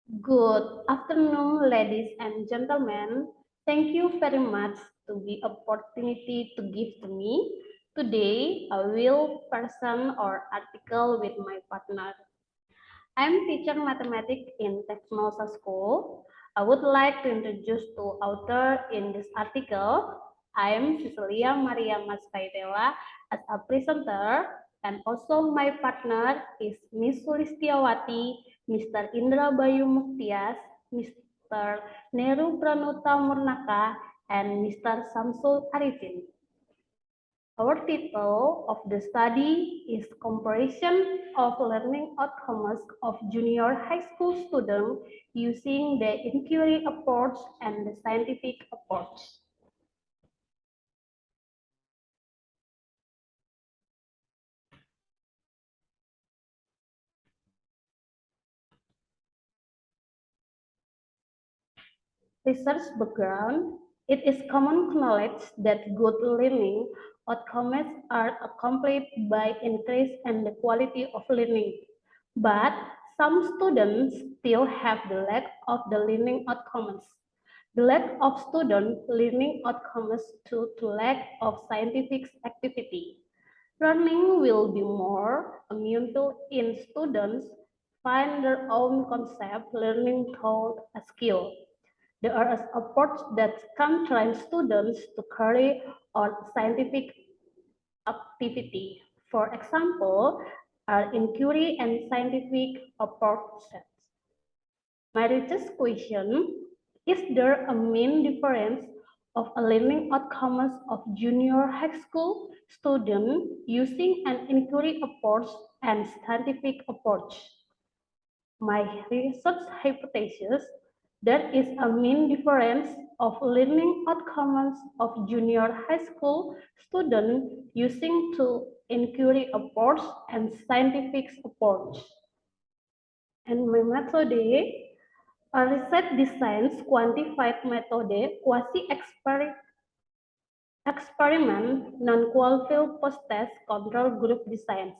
Good afternoon, ladies and gentlemen. Thank you very much to the opportunity to give to me. Today, I will present our article with my partner. I'm teacher mathematics in Technosa School. I would like to introduce two author in this article. I am Cecilia Maria Maspaitela as a presenter, and also my partner is Miss Sulistiawati, Mr. Indra Bayu Muktias, Mr. Neru Pranuta Murnaka, and Mr. Samsul Arifin. Our title of the study is Comparison of Learning Outcomes of Junior High School Students using the inquiry approach and the scientific approach. Research background. It is common knowledge that good learning outcomes are accomplished by increase in the quality of learning. But some students still have the lack of the learning outcomes. The lack of student learning outcomes due to lack of scientific activity. Learning will be more meaningful in students find their own concept learning through a skill. There are approaches that can train students to carry out scientific activity. For example, are inquiry and scientific approaches. My research question, is there a main difference of a learning outcomes of junior high school student using an inquiry approach and scientific approach? My research hypothesis, there is a main difference of learning outcomes of junior high school students using two inquiry approach and scientific approach. And my method, a research designs quantified method, experiment, non-qualified post-test control group designs,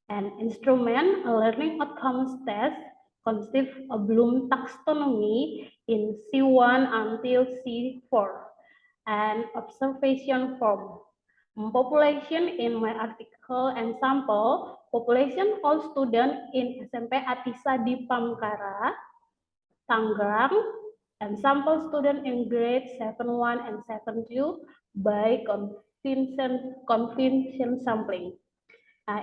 and instrument a learning outcomes test consists of Bloom taxonomy in C1 until C4, and observation form. Population in my article and sample, population all students in SMP Atisa di Pamkara, Tangerang, and sample student in grade 7.1 and 7.2 by convention sampling.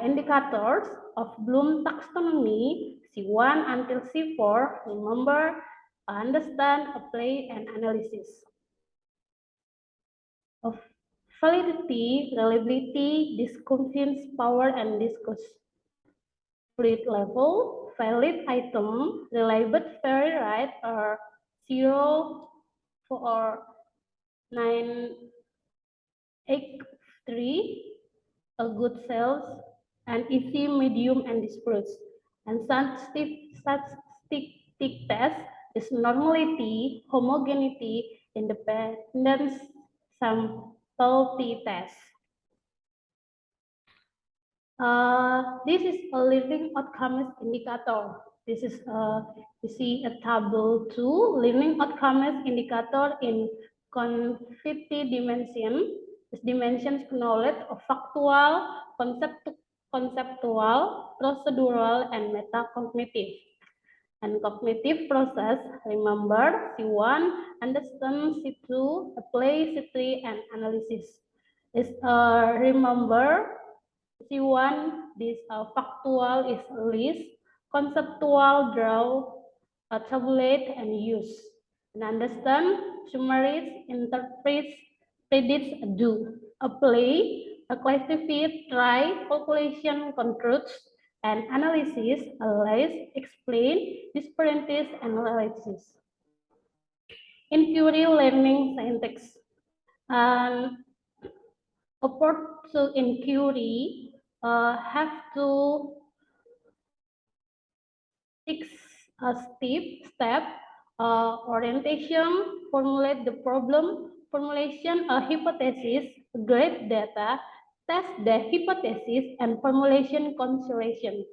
Indicators of Bloom taxonomy C1 until C4, remember, understand, apply, and analysis. Of validity, reliability, discontinuous power, and discuss. Fluid level, valid item, reliable very right, or 0 for 983, a good sales, and easy, medium, and disperse. And statistic test is normality, homogeneity, independence, sample t-test. This is a learning outcomes indicator. This is you see a table 2 learning outcomes indicator in confetti dimension. This dimensions knowledge of factual, conceptual, procedural, and metacognitive. And cognitive process, remember C1, understand C2, apply C3, and analysis. Is remember C1, this factual is list, conceptual draw, tabulate, and use. And understand, summarize, interpret, predicts, do. Apply, classify, try, calculation, controls, and analysis, analyze, explain, disparatives, and analysis. Inquiry learning syntax. And approach to inquiry have to six step orientation, formulate the problem, formulation a hypothesis, grade data, test the hypothesis, and formulation consideration.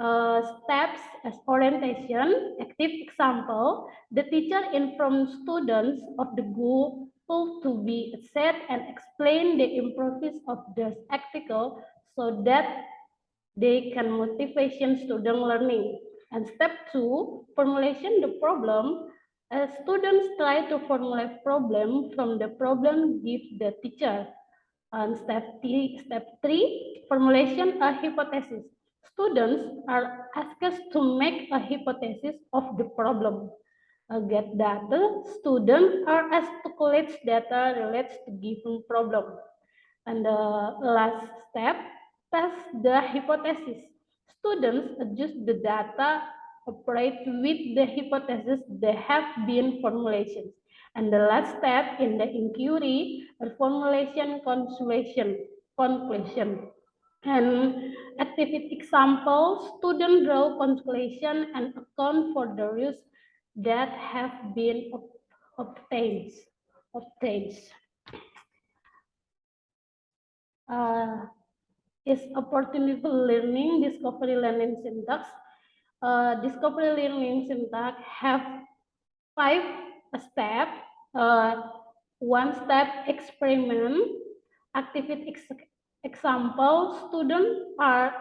steps as orientation, active example, the teacher informs students of the goal to be set and explain the importance of the article so that they can motivation student learning. And step 2, formulation the problem. Students try to formulate problem from the problem give the teacher. And step three, formulation a hypothesis. Students are asked to make a hypothesis of the problem. Get data. Students are asked to collect data relates to given problem. And the last step, test the hypothesis. Students adjust the data, operate with the hypothesis they have been formulations. And the last step in the inquiry, formulation conclusion. And activity example, student draw conclusion and account for the risks that have been obtained. Uh, is opportunity learning, discovery learning syntax. Discovery learning syntax have 5 steps. One step experiment, activity example, students are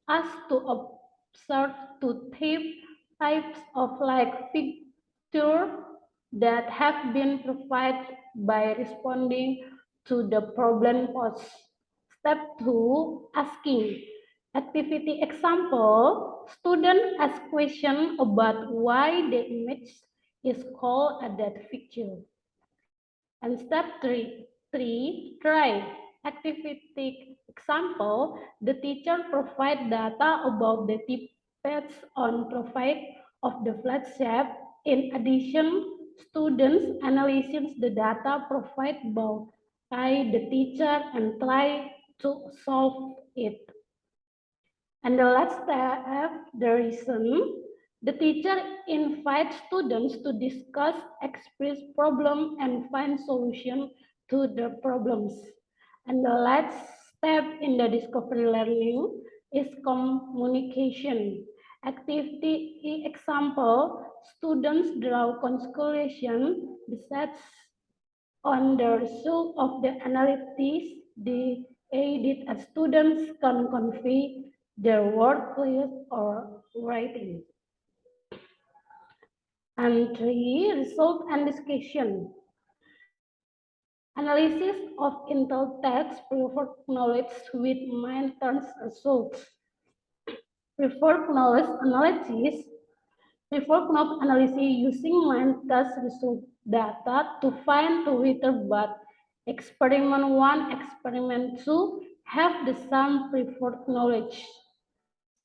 asked to observe two types of like picture that have been provided by responding to the problem posed. Step 2, asking. Activity example, student ask question about why the image is called a dead picture. And step three, try. Activity example, the teacher provide data about the tippets on profile of the flat shape. In addition, students analyze the data provided by the teacher and try to solve it. And the last step, the reason, the teacher invites students to discuss, express problem, and find solution to the problems. And the last step in the discovery learning is communication. Activity example, students draw conclusion, decides on the result of the analysis, the aided students can convey their work clear or writing. And 3, result and discussion. Analysis of intel text preferred knowledge with mind turns results. Preferred knowledge analysis. Preferred knowledge analysis using mind turns result data to find Twitter, but experiment 1, experiment 2 have the same preferred knowledge.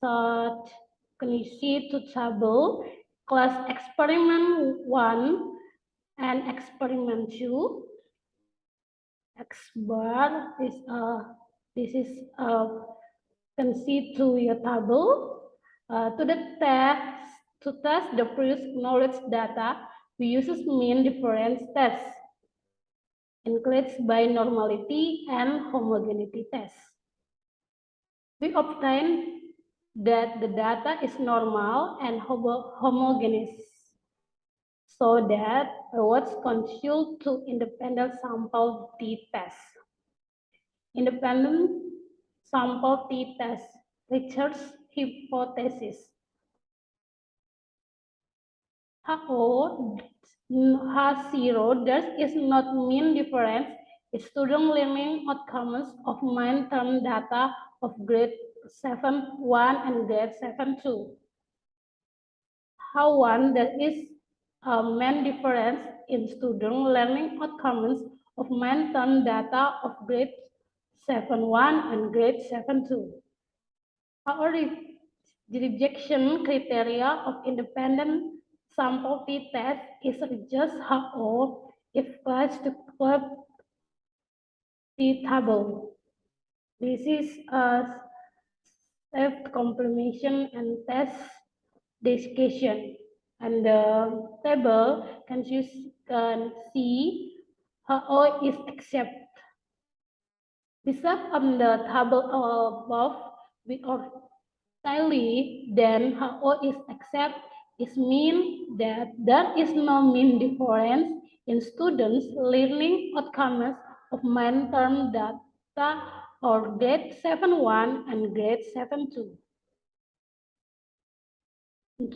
Such can you see to table class experiment 1 and experiment 2. X bar is this is can see to your table. To test the previous knowledge data, we use mean difference test, includes binormality and homogeneity test. We obtain that the data is normal and homogeneous, so that what's controlled to independent sample t-test. Independent sample t-test, Richard's hypothesis. H0, there is not mean difference in student learning outcomes of mind term data of grade 7.1 and grade 7.2. H1, there is a main difference in student learning outcomes of mind term data of grade 7.1 and grade 7.2. Our rejection criteria of independent sample t-test is just HO if class to club t-table. This is a self-completion and test discussion. And the table can see HO is accept. Beside on the table above, we obtain highly, then HO is accept is mean that there is no mean difference in students' learning outcomes of main term data or grade 7.1 and grade 7.2.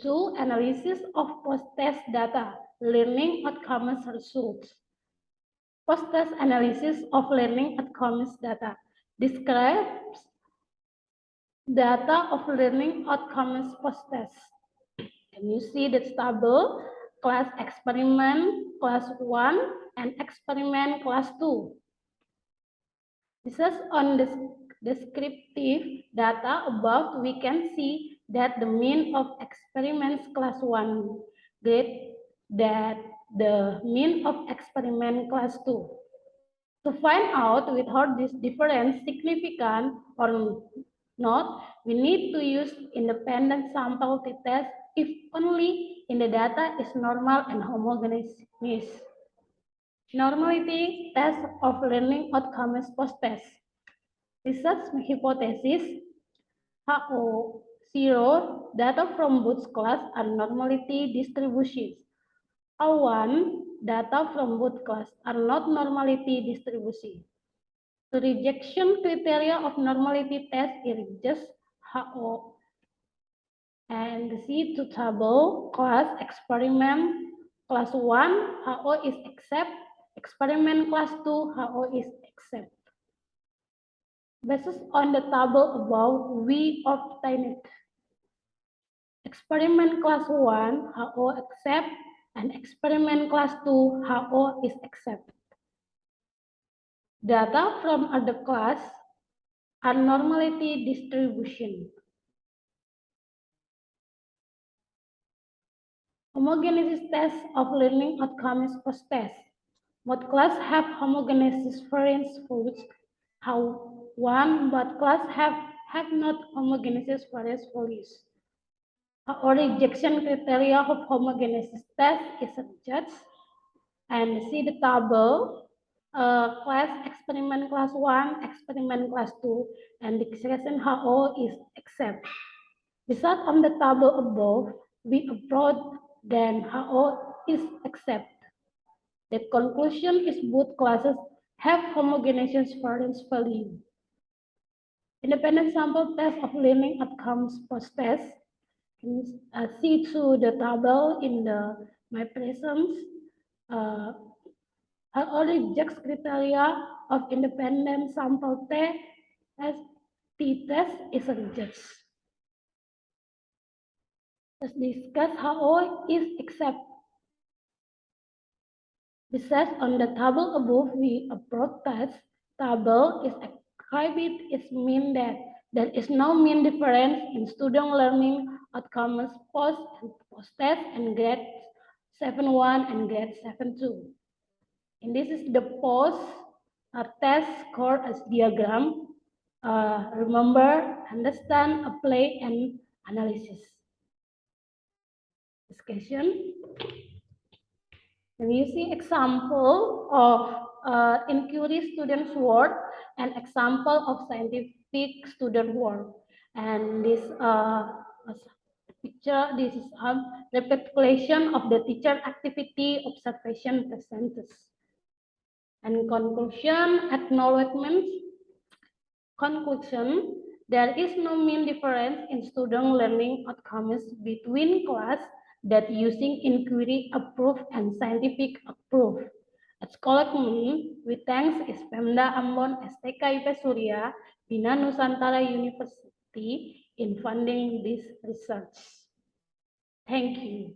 2. Analysis of post-test data, learning outcomes results. Post-test analysis of learning outcomes data describes data of learning outcomes post-test. And you see this table, class experiment class 1 and experiment class 2. This is on this descriptive data above, we can see that the mean of experiments class 1 grade that the mean of experiment class 2. To find out whether this difference significant or not, we need to use independent sample t-test if only in the data is normal and homogeneous. Normality test of learning outcomes post-test. Research hypothesis HO0 data from both class are normality distributions. HO1 data from both class are not normality distribution. The rejection criteria of normality test is just HO and see to table class experiment class 1 HO is accept, experiment class 2 HO is accept. Based on the table above, we obtained experiment class 1 HO accept and experiment class 2 HO is accept. Data from other class are normality distribution. Homogeneous test of learning outcomes post-test. Both class have homogeneous variance for which how one but class have not homogeneous variance values. Or rejection criteria of homogeneous test is judged and see the table class experiment class 1, experiment class 2, and the expression HO is accept. Result on the table above, we approach then HO is accept. The conclusion is both classes have homogeneous variance value. Independent sample test of learning outcomes post-test. See to the table in my presence. HO rejects criteria of independent sample t-test is rejected. Let's discuss HO is accept. Besides on the table above, we approach test table is ascribed its mean that there is no mean difference in student learning outcomes post-test and grade 7.1 and grade 7.2. And this is the post-test score as diagram. Remember, understand, apply, and analysis. Discussion. And you see example of inquiry students' work and example of scientific student work. And this picture, this is a recapitulation of the teacher activity observation percentage. And conclusion, acknowledgement. Conclusion, there is no mean difference in student learning outcomes between class that using inquiry approve and scientific approve. At Sekolahku, we thanks Pemda Ambon STK IP Surya, Bina Nusantara University in funding this research. Thank you.